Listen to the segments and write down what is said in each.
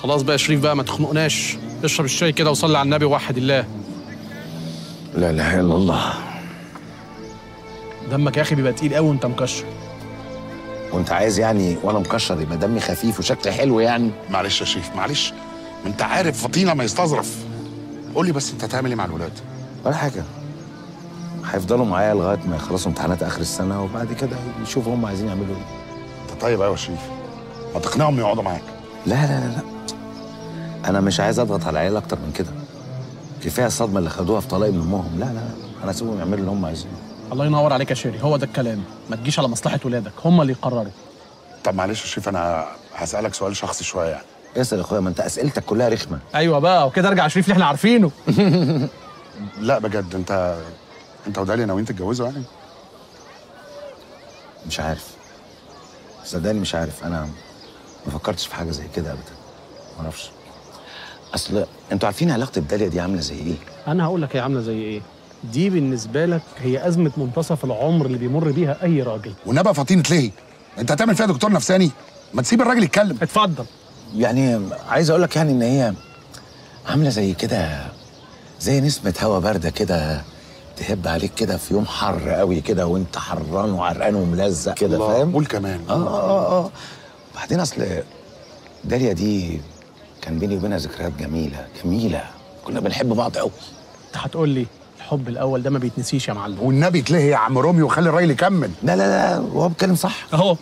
خلاص بقى يا شريف بقى، ما تخنقناش. اشرب الشاي كده وصلي على النبي ووحد الله. لا اله الا الله. دمك يا اخي بيبقى تقيل قوي وانت مكشر. وانت عايز يعني وانا مكشر يبقى دمي خفيف وشكلي حلو يعني؟ معلش يا شريف معلش، ما انت عارف فطينه ما يستظرف. قول لي بس انت هتعمل ايه مع الولاد؟ ولا حاجه، هيفضلوا معايا لغايه ما يخلصوا امتحانات اخر السنه وبعد كده يشوفوا هم عايزين يعملوا ايه. انت طيب قوي يا شريف، ما تقنعهم يقعدوا معاك. لا لا لا لا، انا مش عايز اضغط على العيال اكتر من كده. كفايه الصدمه اللي خدوها في طلاق من امهم. لا لا لا، انا اسيبهم يعملوا اللي هم عايزينه. الله ينور عليك يا شيري، هو ده الكلام. ما تجيش على مصلحه ولادك، هم اللي يقرروا. طب معلش يا شريف، انا هسالك سؤال شخصي شويه يعني. اسال يا اخويا، ما انت اسئلتك كلها رخمه. ايوه بقى، وكده ارجع شريف اللي احنا عارفينه. لا بجد، انت وداليا ناويين تتجوزوا يعني؟ مش عارف صدقني، مش عارف. انا ما فكرتش في حاجه زي كده ابدا، ما اعرفش. اصل انتوا عارفين علاقه بداليا دي عامله زي ايه؟ انا هقول لك هي عامله زي ايه. دي بالنسبه لك هي ازمه منتصف العمر اللي بيمر بيها اي راجل. والنبي فطينه ليه؟ انت هتعمل فيها دكتور نفساني؟ ما تسيب الراجل يتكلم. اتفضل. يعني عايز اقول لك يعني ان هي عامله زي كده، زي نسمه هوا بارده كده تهب عليك كده في يوم حر قوي كده وانت حران وعرقان وملزق كده، فاهم؟ قول كمان. وبعدين اصل داليا دي كان بيني وبينها ذكريات جميله جميله، كنا بنحب بعض قوي. انت هتقول لي الحب الاول ده ما بيتنسيش يا معلم. والنبي تلهي يا عم روميو وخلي الراجل يكمل. لا لا لا، هو بيتكلم صح اهو.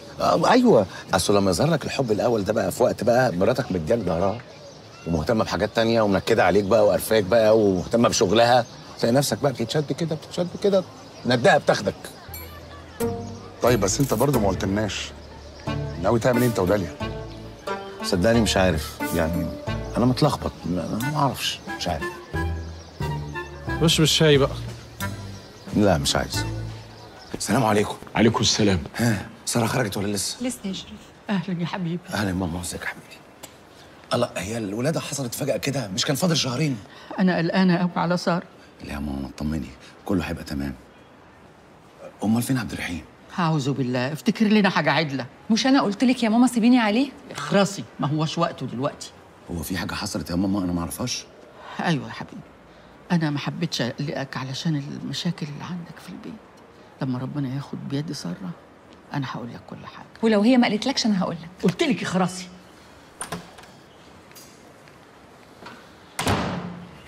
ايوه، اصل لما يظهر لك الحب الاول ده بقى في وقت بقى مراتك متجنه وراها ومهتمه بحاجات تانية ومنكده عليك بقى وقرفاك بقى ومهتمه بشغلها، تلاقي نفسك بقى بتتشد كده ندقه بتاخدك. طيب بس انت برضه ما قلتلناش ناوي تعمل ايه انت وداليا؟ صدقني مش عارف يعني، انا متلخبط، ما اعرفش، مش عارف. وش بالشاي بقى. لا مش عايز. السلام عليكم. عليكم السلام. ها ساره خرجت ولا لسه؟ لسه يا شريف. اهلا يا حبيبي. اهلا يا ماما، ازيك يا حبيبتي؟ الله، هي الولاده حصلت فجاه كده؟ مش كان فاضل شهرين؟ انا قلقانه قوي على ساره. لا يا ماما اطمني، كله هيبقى تمام. امال فين عبد الرحيم؟ اعوذ بالله، افتكر لنا حاجه عدله. مش انا قلت لك يا ماما سيبيني عليه؟ اخرسي، ما هوش وقته دلوقتي. هو في حاجه حصلت يا ماما انا ما اعرفهاش؟ ايوه يا حبيبي، انا ما حبيتش اقلقك علشان المشاكل اللي عندك في البيت. لما ربنا ياخد بيد ساره انا هقول لك كل حاجه. ولو هي ما قالتلكش انا هقول لك. قلت لك اخرسي.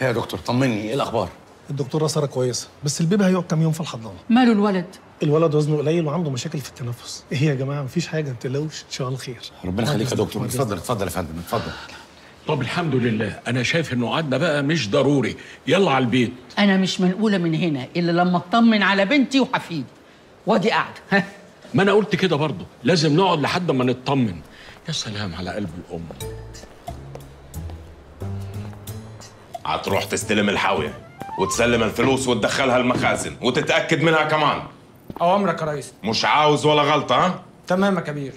يا دكتور طمني، ايه الاخبار؟ الدكتوره ساره كويسه، بس البيبي هيقعد كام يوم في الحضانه. ماله الولد؟ الولد وزنه قليل وعنده مشاكل في التنفس. ايه يا جماعه، مفيش حاجه، ما تقلقوش، ان شاء الله خير. ربنا يخليك يا دكتور. اتفضل يا فندم، اتفضل. طب الحمد لله، انا شايف انه قعدنا بقى مش ضروري، يلا على البيت. انا مش منقوله من هنا الا لما اطمن على بنتي وحفيدي، وادي قاعده. ها، ما انا قلت كده برضه، لازم نقعد لحد ما نطمن. يا سلام على قلب الام. هتروح تستلم الحاويه وتسلم الفلوس وتدخلها المخازن وتتاكد منها كمان. اوامرك يا ريس. مش عاوز ولا غلطه. ها تمام يا كبير.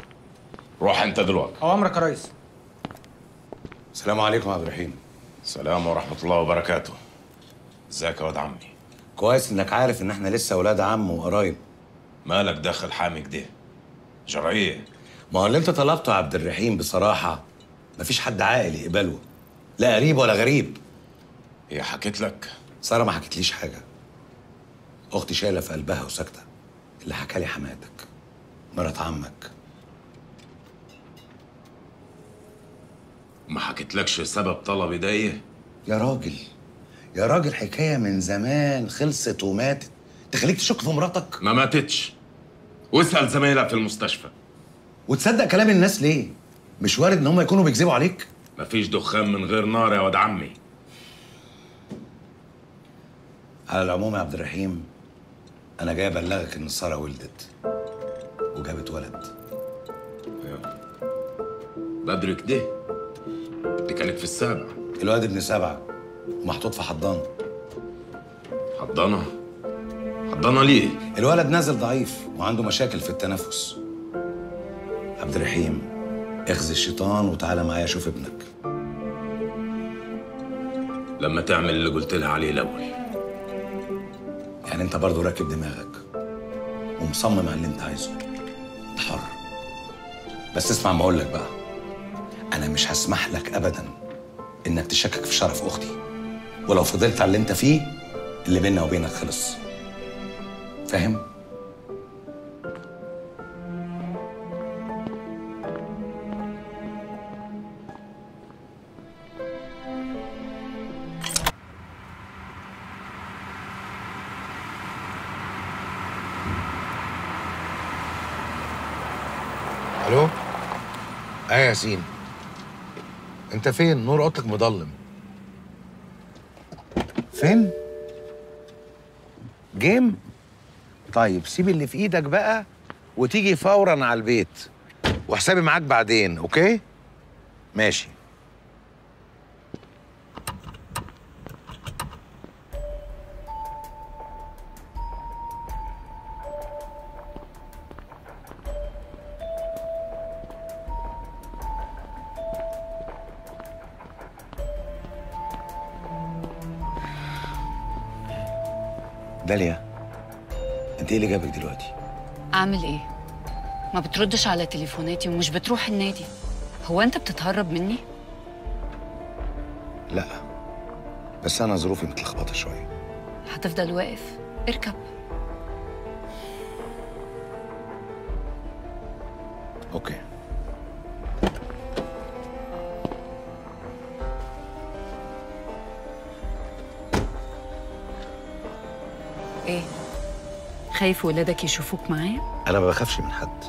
روح انت دلوقتي. اوامرك يا ريس. السلام عليكم يا عبد الرحيم. السلام ورحمه الله وبركاته. ازيك يا واد عمي؟ كويس انك عارف ان احنا لسه ولاد عم وقرايب. مالك داخل حامي كده؟ جرعيه؟ ما هو اللي انت طلبته يا عبد الرحيم بصراحه مفيش حد عاقل يقبله، لا قريب ولا غريب. هي حكيت لك؟ ساره ما حكتليش حاجه، اختي شايله في قلبها وساكته. اللي حكى لي حماتك مرات عمك. ما حكيتلكش سبب طلبي ده ايه؟ يا راجل حكايه من زمان خلصت وماتت، تخليك تشك في مراتك؟ ما ماتتش، واسال زمايلها في المستشفى. وتصدق كلام الناس ليه؟ مش وارد ان هم يكونوا بيكذبوا عليك؟ مفيش دخان من غير نار يا واد عمي. على العموم يا عبد الرحيم، انا جاي ابلغك ان ساره ولدت وجابت ولد. بدري كده؟ دي كانت في السابع. الواد ابن 7 ومحطوط في حضانه. حضانه ليه؟ الولد نازل ضعيف وعنده مشاكل في التنفس. عبد الرحيم اخزي الشيطان وتعالى معايا شوف ابنك. لما تعمل اللي قلت لها عليه الاول. يعني انت برضه راكب دماغك ومصمم على اللي انت عايزه، انت حر. بس اسمع ما اقول لك بقى، انا مش هسمح لك ابدا انك تشكك في شرف اختي، ولو فضلت على اللي انت فيه اللي بيننا وبينك خلص. فاهم؟ الو. يا ياسين، انت فين؟ نور اوضتك مضلم. فين؟ جيم؟ طيب سيب اللي في ايدك بقى وتيجي فورا على البيت، وحسابي معاك بعدين. اوكي؟ ماشي. داليا، انت ايه اللي جابك دلوقتي؟ اعمل ايه؟ ما بتردش على تليفوناتي ومش بتروح النادي. هو انت بتتهرب مني؟ لا، بس انا ظروفي متلخبطه شويه. هتفضل واقف؟ اركب. اوكي. ايه؟ خايف ولادك يشوفوك معايا؟ انا ما بخافش من حد،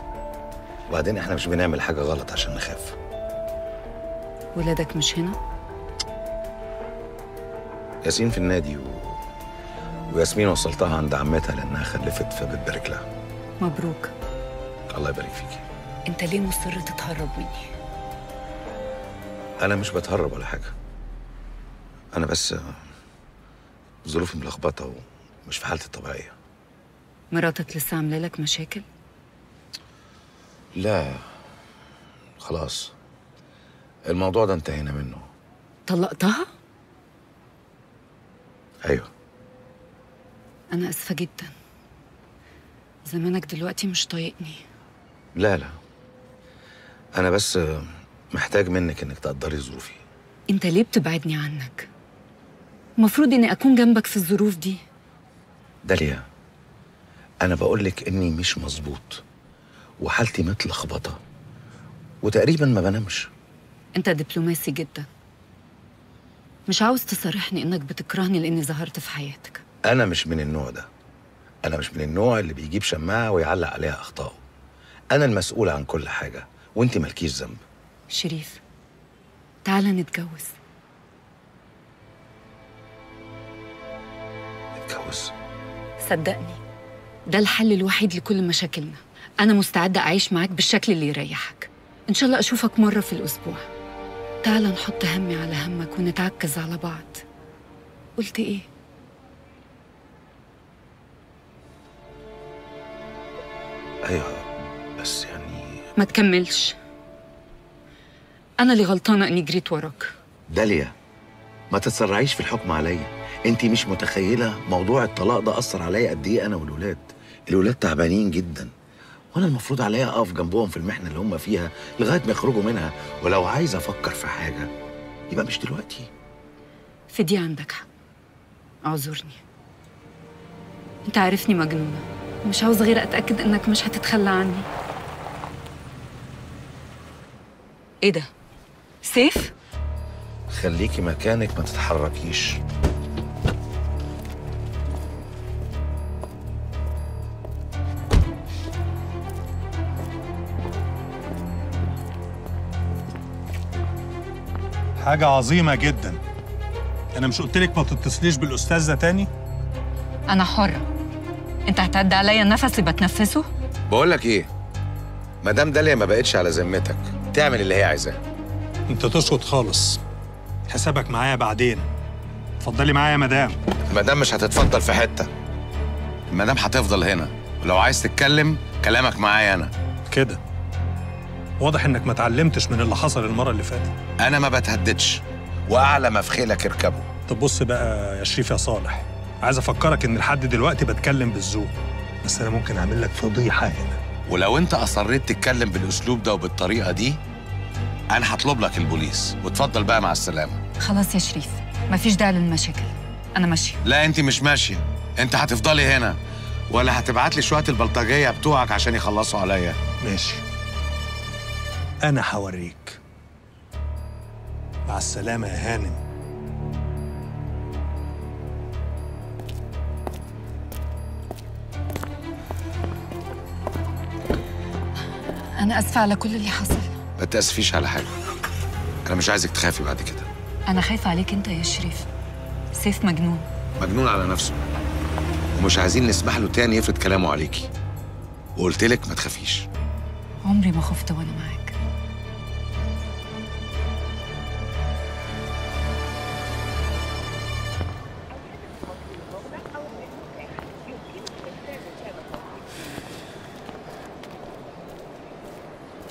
وبعدين احنا مش بنعمل حاجه غلط عشان نخاف. ولادك مش هنا؟ ياسين في النادي وياسمين وصلتها عند عمتها لانها خلفت فبتبارك لها. مبروك. الله يبارك فيكي. انت ليه مصر تتهرب مني؟ انا مش بتهرب ولا حاجه، انا بس ظروفي ملخبطه ومش في حالتي الطبيعيه. مراتك لسه عامله لك مشاكل؟ لا خلاص، الموضوع ده انتهينا منه. طلقتها؟ ايوه. انا اسفه جدا، زمانك دلوقتي مش طايقني. لا لا، انا بس محتاج منك انك تقدري ظروفي. انت ليه بتبعدني عنك؟ المفروض اني اكون جنبك في الظروف دي. داليا، انا بقولك اني مش مظبوط وحالتي متلخبطه وتقريبا ما بنامش. انت دبلوماسي جدا، مش عاوز تصارحني انك بتكرهني لاني ظهرت في حياتك. انا مش من النوع ده، انا مش من النوع اللي بيجيب شماعه ويعلق عليها اخطائه. انا المسؤول عن كل حاجه وانت مالكيش ذنب. شريف، تعالى نتجوز. نتجوز؟ صدقني ده الحل الوحيد لكل مشاكلنا. انا مستعده اعيش معاك بالشكل اللي يريحك. ان شاء الله اشوفك مره في الاسبوع. تعالى نحط همي على همك ونتعكز على بعض. قلت ايه؟ ايوه بس يعني ما تكملش، انا اللي غلطانه اني جريت وراك. داليا، ما تتسرعيش في الحكم عليا. انت مش متخيله موضوع الطلاق ده اثر عليا قد ايه. انا والولاد، الولاد تعبانين جدا، وانا المفروض عليا اقف جنبهم في المحنه اللي هم فيها لغايه ما يخرجوا منها. ولو عايز افكر في حاجه يبقى مش دلوقتي. في دي عندك حق، اعذرني. انت عارفني مجنونه، مش عاوز غير اتاكد انك مش هتتخلى عني. ايه ده؟ سيف؟ خليكي مكانك، ما تتحركيش. حاجة عظيمة جدا. أنا مش قلت لك ما تتصليش بالأستاذ ده تاني؟ انا حره. انت هتعدي عليا النفس اللي بتنفسه؟ بقول لك ايه، مدام داليا ما بقتش على ذمتك، تعمل اللي هي عايزاه. أنت تسكت خالص، حسابك معايا بعدين. اتفضلي معايا يا مدام. المدام مش هتتفضل في حته، المدام هتفضل هنا، ولو عايز تتكلم كلامك معايا انا. كده واضح إنك ما اتعلمتش من اللي حصل المرة اللي فاتت. انا ما بتهددش، واعلى ما في خيلك اركبه. طب بص بقى يا شريف يا صالح، عايز افكرك ان لحد دلوقتي بتكلم بالذوق، بس انا ممكن اعمل لك فضيحه هنا. ولو انت اصريت تتكلم بالاسلوب ده وبالطريقه دي انا هطلب لك البوليس وتفضل بقى مع السلامه. خلاص يا شريف، مفيش داعي للمشاكل، انا ماشيه. لا انت مش ماشيه، انت هتفضلي هنا ولا هتبعت لي شويه البلطجيه بتوعك عشان يخلصوا عليا؟ ماشي، انا هوريك. مع السلامه يا هانم. انا اسفه على كل اللي حصل. ما تاسفيش على حاجه، انا مش عايزك تخافي بعد كده. انا خايفه عليك انت يا شريف. سيف مجنون. مجنون على نفسه، ومش عايزين نسمح له تاني يفرض كلامه عليكي، وقلت لك ما تخافيش. عمري ما خفت وانا معاك.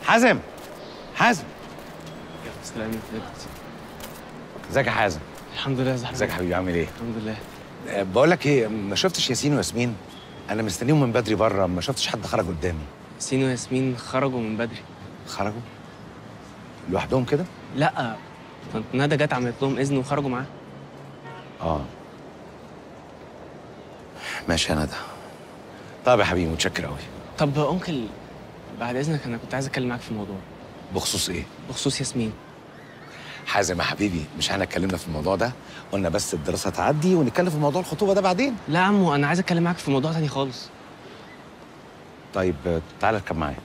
حازم، حازم، تسلم. ازيك يا حازم؟ الحمد لله. ازيك يا حبيبي، عامل ايه؟ الحمد لله. بقول لك ايه، ما شفتش ياسين وياسمين؟ انا مستنيهم من بدري بره، ما شفتش حد خرج قدامي. ياسين وياسمين خرجوا من بدري. خرجوا؟ لوحدهم كده؟ لا، طنط ندى جت عملت لهم اذن وخرجوا معاه. اه ماشي يا ندى. طب يا حبيبي متشكر قوي. طب انكل، بعد اذنك انا كنت عايز اتكلم معاك في موضوع. بخصوص ايه؟ بخصوص ياسمين. حازم يا حبيبي، مش احنا اتكلمنا في الموضوع ده؟ قلنا بس الدراسه تعدي ونتكلم في موضوع الخطوبه ده بعدين. لا يا عمو، انا عايز اتكلم معاك في موضوع تاني خالص. طيب تعالى اركب معايا.